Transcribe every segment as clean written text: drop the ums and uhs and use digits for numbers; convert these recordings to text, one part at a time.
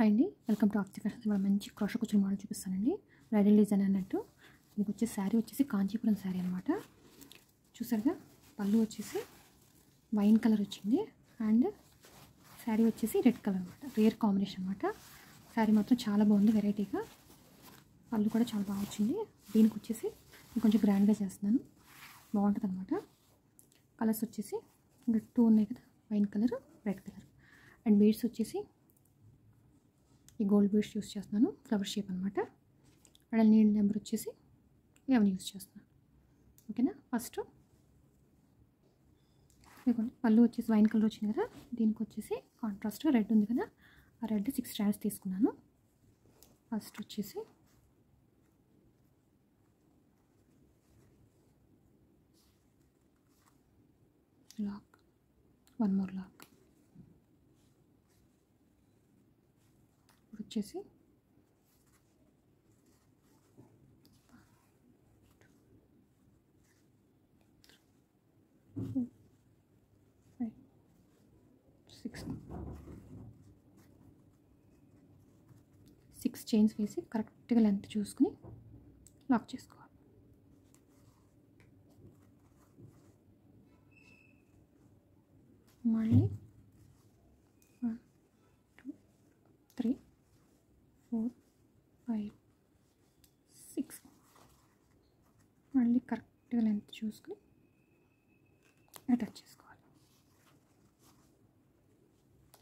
Hi అండి, welcome to ఆప్తి fashion. ఇవాళ మంచి క్రోషా కుచ్చుల మోడల్ చూపిస్తానండి. బ్రైడల్ డిజైన్ అన్నట్టు. మీకు వచ్చే శారీ వచ్చేసి కాంచీపురం శారీ అనమాట. చూసారుగా, పళ్ళు వచ్చేసి వైన్ కలర్ వచ్చింది అండ్ శారీ వచ్చేసి రెడ్ కలర్ అనమాట. రేర్ కాంబినేషన్ అనమాట. శారీ మాత్రం చాలా బాగుంది, వెరైటీగా. పళ్ళు కూడా చాలా బాగా వచ్చింది. దీనికి వచ్చేసి కొంచెం గ్రాండ్గా చేస్తున్నాను, బాగుంటుంది అనమాట. కలర్స్ వచ్చేసి ఇంకా 2 ఉన్నాయి కదా, wine colour, red colour. And beads వచ్చేసి ఈ గోల్డ్ బీడ్స్ యూస్ చేస్తున్నాను, ఫ్లవర్ షేప్ అనమాట. అండ్ నీడ్ నెంబర్ వచ్చేసి ఏమైనా యూస్ చేస్తున్నాను. ఓకేనా. ఫస్ట్ ఇదిగోండి, పళ్ళు వచ్చేసి వైన్ కలర్ వచ్చింది కదా, దీనికి వచ్చేసి కాంట్రాస్ట్ రెడ్ ఉంది కదా, ఆ రెడ్ 6 స్ట్రాండ్స్ తీసుకున్నాను. ఫస్ట్ వచ్చేసి లాక్, 1 more లాక్. ఇప్పుడు వచ్చేసి 6 చైన్స్ వేసి కరెక్ట్గా లెంత్ చూసుకుని లాక్ చేసుకోవాలి. మళ్ళీ 1 2 3 4 5 6 మళ్ళీ కరెక్ట్గా లెంత్ చూసుకుని అటాచ్ చేసుకోవాలి.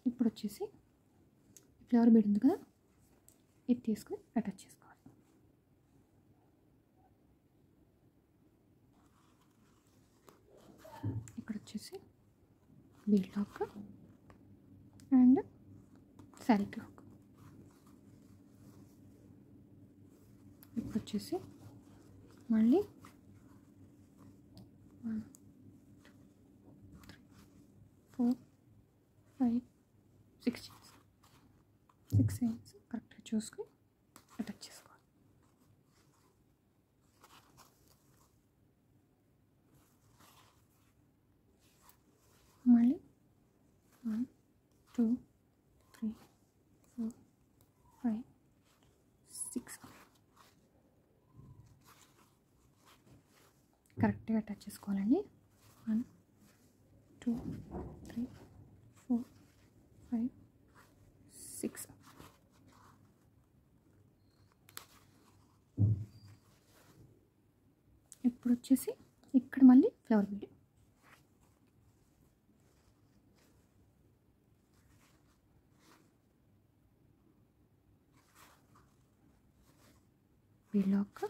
ఇప్పుడు వచ్చేసి ఫ్లవర్ బీడ్ ఉంది కదా, ఇది తీసుకుని అటాచ్ చేసుకోవాలి. ఇక్కడ వచ్చేసి bead lock and sari lock. ఇప్పుడు వచ్చేసి మళ్ళీ 1 2 3 4 5 6 చైన్స్ కరెక్ట్గా చూసుకుని అటాచ్ చేసుకోవాలి. మళ్ళీ 1 2 3 4 5 6 కరెక్ట్గా అటాచ్ చేసుకోవాలండి. 1 2 3 4 5 6 ఇప్పుడు వచ్చేసి ఇక్కడ మళ్ళీ flower bead. Bead lock,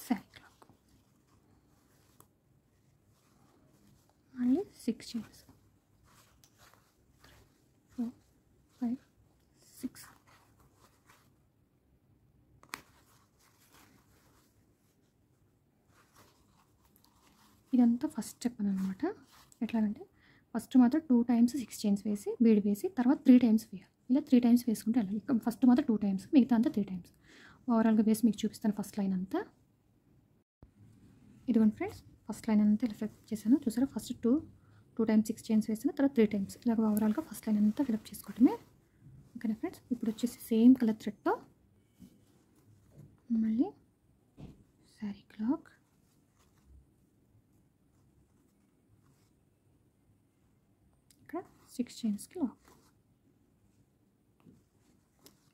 sari lock. మళ్ళీ 6 చైన్స్ 3 4 5 6 ఇదంతా ఫస్ట్ స్టెప్ అనమాట. ఎట్లాగంటే ఫస్ట్ మాత్రం 2 times 6 చైన్స్ వేసి బీడ్ వేసి తర్వాత 3 times వేయాలి. ఇలా 3 times వేసుకుంటే వెళ్ళాలి. ఫస్ట్ మాత్రం 2 times, మిగతా అంతా 3 times. ఓవరాల్గా వేసి మీకు చూపిస్తాను ఫస్ట్ లైన్ అంతా. ఇదిగోండి ఫ్రెండ్స్, ఫస్ట్ లైన్ అంతా ఇలా ఫిలప్ చేశాను. చూసారా, ఫస్ట్ 2 times 6 చైన్స్ వేసాను, తర్వాత 3 times. ఇలాగ ఓవరాల్గా ఫస్ట్ లైన్ అంతా ఫిలప్ చేసుకోవటమే. ఓకేనా ఫ్రెండ్స్. ఇప్పుడు వచ్చేసి సేమ్ కలర్ థ్రెడ్తో మళ్ళీ శారీ లాక్, ఇక్కడ 6 చైన్స్కి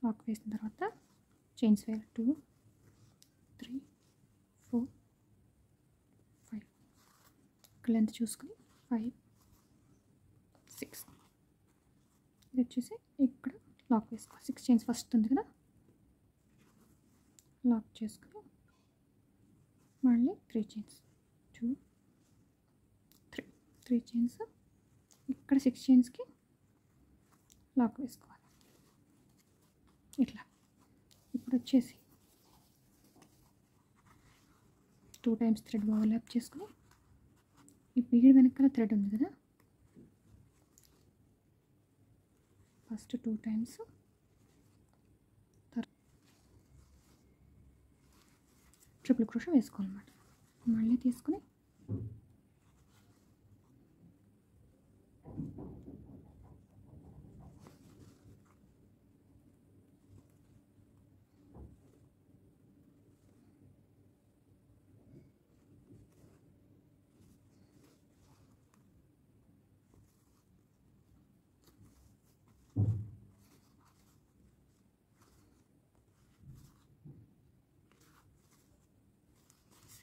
లాక్ వేసిన తర్వాత చైన్స్ వేయాలి. 2 3 4 5 ఇక్కడ లెంత్ చూసుకుని 5 6 ఇది వచ్చేసి ఇక్కడ లాక్ వేసుకోవాలి. 6 చైన్స్ ఫస్ట్ ఉంది కదా, లాక్ చేసుకుని మళ్ళీ 3 చైన్స్ 2 3 చైన్స్ ఇక్కడ 6 చైన్స్కి లాక్ వేసుకోవాలి ఇట్లా. ఇప్పుడు వచ్చేసి 2 times థ్రెడ్ ఓవర్లాప్ చేసుకుని ఈ బీడ్ వెనకాల థ్రెడ్ ఉంది కదా, ఫస్ట్ 2 times ట్రిపుల్ క్రోషా వేసుకోవాలన్నమాట. మళ్ళీ తీసుకుని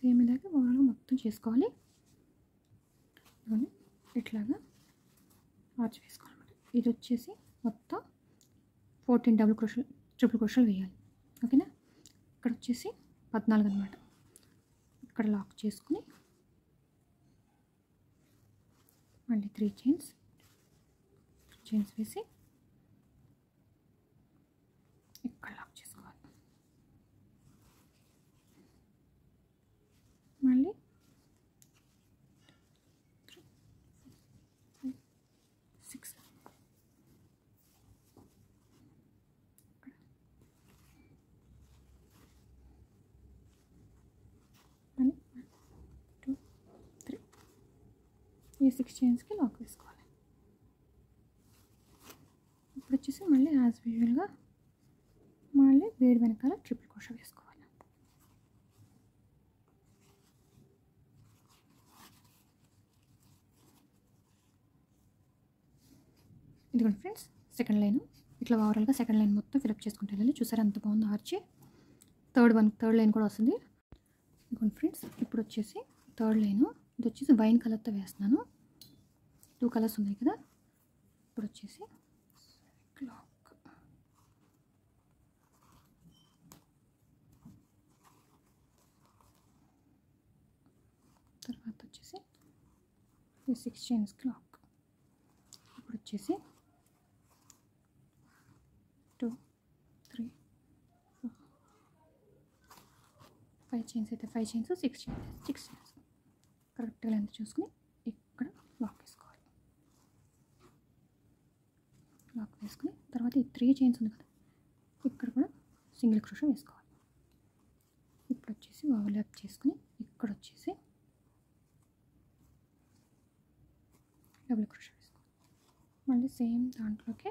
సేమ్ ఇలాగే ఓవరాల్గా మొత్తం చేసుకోవాలి. ఇట్లాగా ఆర్చ్ వేసుకోవాలన్నమాట. ఇది వచ్చేసి మొత్తం 14 డబుల్ క్రోషల్ ట్రిపుల్ క్రోషల్ వేయాలి. ఓకేనా. ఇక్కడ వచ్చేసి 14 అనమాట. ఇక్కడ లాక్ చేసుకుని మళ్ళీ 3 చైన్స్ వేసి ఇక్కడ లాక్ చేసుకోవాలి. మళ్ళీ 3, 4, 5, 6 మళ్ళీ 1, 2, 3 ఈ 6 చైన్స్కి లాక్ వేసుకోవాలి. ఇప్పుడు వచ్చేసి మళ్ళీ యాజ్ యూజువల్గా మళ్ళీ బీడ్ వెనకాల ట్రిపుల్ క్రోషా వేసుకోవాలి. ఇదిగోండి ఫ్రెండ్స్, సెకండ్ లైన్ ఇట్లా ఓవరాల్గా సెకండ్ లైన్ మొత్తం ఫిలప్ చేసుకుంటే వెళ్ళాలి. చూసారా ఎంత బాగుందో ఆర్చి. థర్డ్ లైన్ కూడా వస్తుంది. ఇదిగోండి ఫ్రెండ్స్, ఇప్పుడు వచ్చేసి థర్డ్ లైన్ ఇది వచ్చేసి వైన్ కలర్తో వేస్తున్నాను. 2 కలర్స్ ఉన్నాయి కదా. ఇప్పుడు వచ్చేసి క్లాక్, తర్వాత వచ్చేసి ఈ 6 చైన్స్ క్లాక్. ఇప్పుడు వచ్చేసి 2, 3, 4, 5 చైన్స్ అయితే 5 చైన్స్, 6 చైన్స్ కరెక్ట్గా లెంత్ చూసుకుని ఇక్కడ లాక్ వేసుకోవాలి. లాక్ వేసుకుని తర్వాత ఈ 3 చైన్స్ ఉంది కదా, ఇక్కడ కూడా సింగిల్ క్రోషా వేసుకోవాలి. ఇప్పుడు వచ్చేసి ఓవర్లాప్ చేసుకుని ఇక్కడ వచ్చేసి డబుల్ క్రోషా వేసుకోవాలి. మళ్ళీ సేమ్ దాంట్లోకి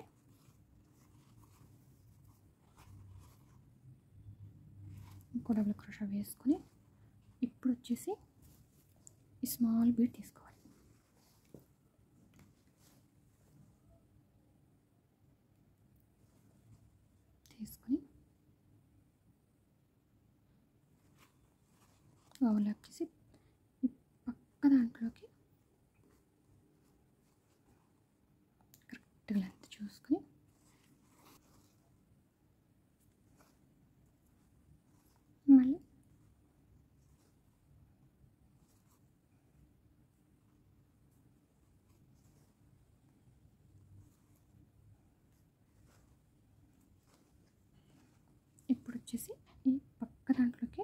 ఇంకో డబుల్ క్రోషా వేసుకొని ఇప్పుడు వచ్చేసి ఈ స్మాల్ బీడ్ తీసుకోవాలి. తీసుకొని ఓవర్లాప్ చేసి ఈ పక్క దాంట్లోకి కరెక్ట్గా లెంత్ చూసుకొని మళ్ళీ ఇప్పుడు వచ్చేసి ఈ పక్క దాంట్లోకి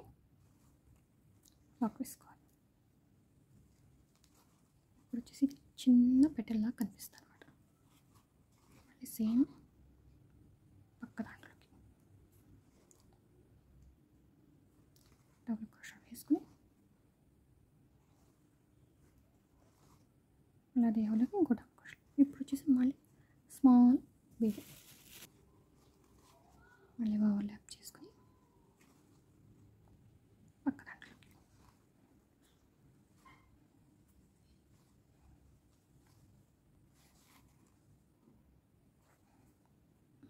లాక్ వేసుకోవాలి. ఇప్పుడు వచ్చేసి చిన్న పెటల్లా కనిపిస్తుంది అనమాట. మళ్ళీ సేమ్ పక్క దాంట్లోకి డబుల్ క్రోషా వేసుకుని మళ్ళీ అదే వాళ్ళకి ఇంకో డబుల్ క్రోషా. ఇప్పుడు వచ్చేసి మళ్ళీ స్మాల్ బీడ్ మళ్ళీ ఓవర్లాప్ చేసుకుని పక్క దాంట్లోకి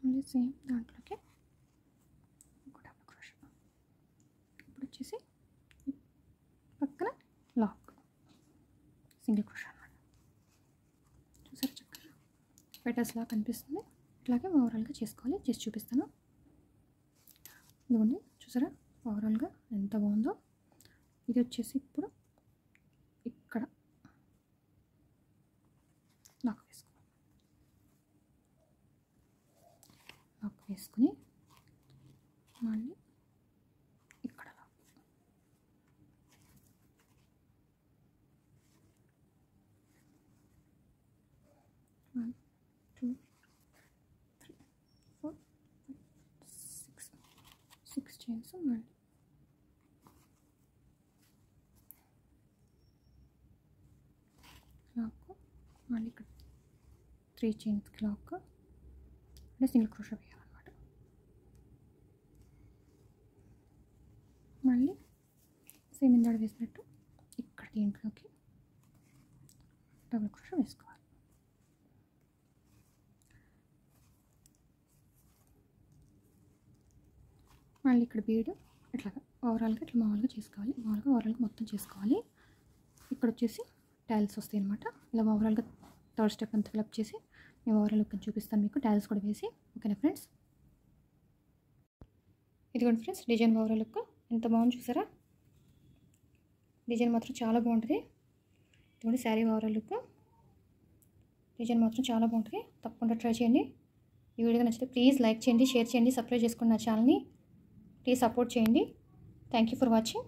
మళ్ళీ సేమ్ దాంట్లోకి ఇంకో డబుల్ క్రోషా. ఇప్పుడు వచ్చేసి పక్కన లాక్ సింగిల్ క్రోషా అన్నమాట. చూసారు చక్కగా పెటల్స్లా కనిపిస్తుంది. ఇట్లాగే ఓవరాల్గా చేసుకోవాలి. చేసి చూపిస్తాను. ఇదిగోండి చూసారా ఓవరాల్గా ఎంత బాగుందో. ఇది వచ్చేసి ఇప్పుడు ఇక్కడ లాక్ వేసుకోవాలి. లాక్ వేసుకుని మళ్ళీ ఇక్కడ లాక్. 1, 2, 3, 4, 5, 6 చైన్స్ మళ్ళీ లాక్, మళ్ళీ ఇక్కడ 3 చైన్స్ లాక్ అంటే సింగిల్ క్రోషా వేయాలన్నమాట. మళ్ళీ సేమ్ ఇందాక వేసినట్టు ఇక్కడ దీంట్లోకి డబుల్ క్రోషా వేసుకోవాలి. మళ్ళీ ఇక్కడ బీడ్ ఇట్లాగా ఓవరాల్గా ఇట్లా మామూలుగా చేసుకోవాలి. ఓవరాల్గా మొత్తం చేసుకోవాలి. ఇక్కడ వచ్చేసి టైల్స్ వస్తాయి అన్నమాట. ఇలా ఓవరాల్గా థర్డ్ స్టెప్ అంతా ఫిల్అప్ చేసి మేము ఓవరాల్ లుక్ చూపిస్తాను మీకు, టైల్స్ కూడా వేసి. ఓకేనా ఫ్రెండ్స్? ఇదిగోండి ఫ్రెండ్స్, డిజైన్ ఓవరాల్ లుక్ ఎంత బాగుంది చూసారా? డిజైన్ మాత్రం చాలా బాగుంటుంది. ఇదిగోండి శారీ ఓవరాల్ లుక్, డిజైన్ మాత్రం చాలా బాగుంటుంది. తప్పకుండా ట్రై చేయండి. ఈ వీడియో నచ్చితే ప్లీజ్ లైక్ చేయండి, షేర్ చేయండి, సబ్స్క్రైబ్ చేసుకోండి నా ఛానల్ని. ప్లీజ్ సపోర్ట్ చేయండి. Thank you for watching.